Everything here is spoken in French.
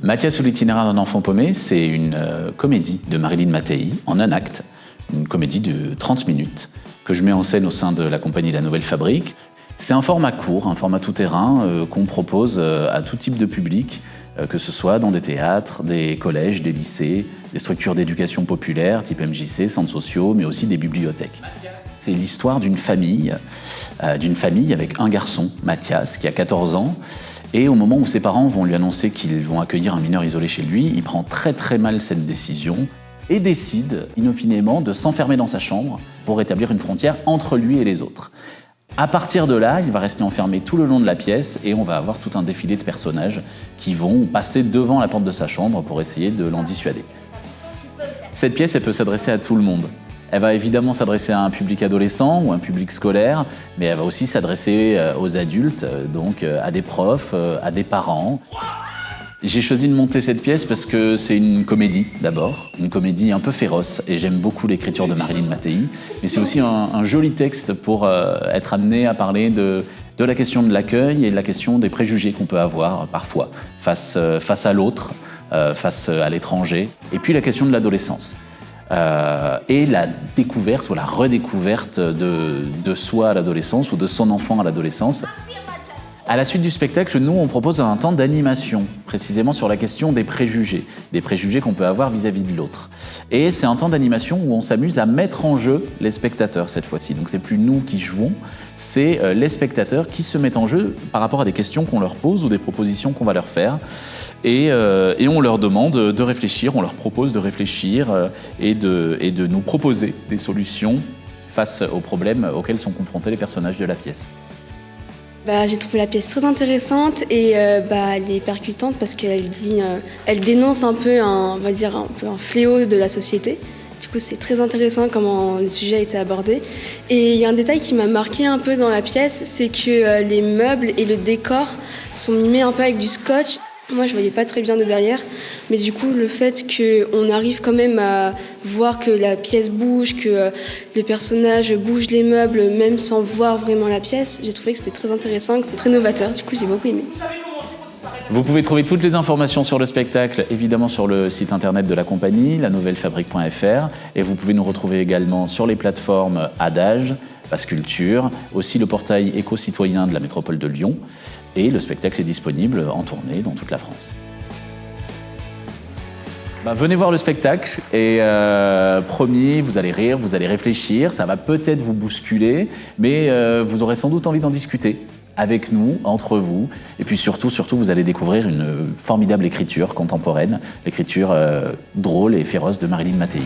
Mathias ou l'itinéraire d'un enfant paumé, c'est une comédie de Marilyn Mattei en un acte, une comédie de 30 minutes que je mets en scène au sein de la compagnie La Nouvelle Fabrique. C'est un format court, un format tout-terrain qu'on propose à tout type de public, que ce soit dans des théâtres, des collèges, des lycées, des structures d'éducation populaire type MJC, centres sociaux, mais aussi des bibliothèques. C'est l'histoire d'une famille avec un garçon, Mathias, qui a 14 ans. Et au moment où ses parents vont lui annoncer qu'ils vont accueillir un mineur isolé chez lui, il prend très très mal cette décision et décide inopinément de s'enfermer dans sa chambre pour établir une frontière entre lui et les autres. À partir de là, il va rester enfermé tout le long de la pièce et on va avoir tout un défilé de personnages qui vont passer devant la porte de sa chambre pour essayer de l'en dissuader. Cette pièce, elle peut s'adresser à tout le monde. Elle va évidemment s'adresser à un public adolescent ou un public scolaire, mais elle va aussi s'adresser aux adultes, donc à des profs, à des parents. J'ai choisi de monter cette pièce parce que c'est une comédie d'abord, une comédie un peu féroce, et j'aime beaucoup l'écriture de Marilyn Mattei, mais c'est aussi un joli texte pour être amené à parler de la question de l'accueil et de la question des préjugés qu'on peut avoir parfois face à l'autre, face à l'étranger, et puis la question de l'adolescence. Et la découverte ou la redécouverte de soi à l'adolescence ou de son enfant à l'adolescence. À la suite du spectacle, nous, on propose un temps d'animation, précisément sur la question des préjugés qu'on peut avoir vis-à-vis de l'autre. Et c'est un temps d'animation où on s'amuse à mettre en jeu les spectateurs cette fois-ci. Donc c'est plus nous qui jouons, c'est les spectateurs qui se mettent en jeu par rapport à des questions qu'on leur pose ou des propositions qu'on va leur faire. Et on leur demande de réfléchir, on leur propose de réfléchir et de nous proposer des solutions face aux problèmes auxquels sont confrontés les personnages de la pièce. J'ai trouvé la pièce très intéressante et elle est percutante parce qu'elle elle dénonce un peu un fléau de la société. Du coup, c'est très intéressant comment le sujet a été abordé. Et il y a un détail qui m'a marqué un peu dans la pièce, c'est que les meubles et le décor sont mimés un peu avec du scotch. Moi, je voyais pas très bien de derrière, mais du coup, le fait qu'on arrive quand même à voir que la pièce bouge, que les personnages bougent les meubles, même sans voir vraiment la pièce, j'ai trouvé que c'était très intéressant, que c'était très novateur. Du coup, j'ai beaucoup aimé. Vous pouvez trouver toutes les informations sur le spectacle, évidemment sur le site internet de la compagnie, lanouvellefabrique.fr, et vous pouvez nous retrouver également sur les plateformes Adage, Passe Culture, aussi le portail éco-citoyen de la métropole de Lyon, et le spectacle est disponible en tournée dans toute la France. Venez voir le spectacle et promis, vous allez rire, vous allez réfléchir, ça va peut-être vous bousculer, mais vous aurez sans doute envie d'en discuter avec nous, entre vous, et puis surtout, vous allez découvrir une formidable écriture contemporaine, l'écriture drôle et féroce de Marilyn Mattei.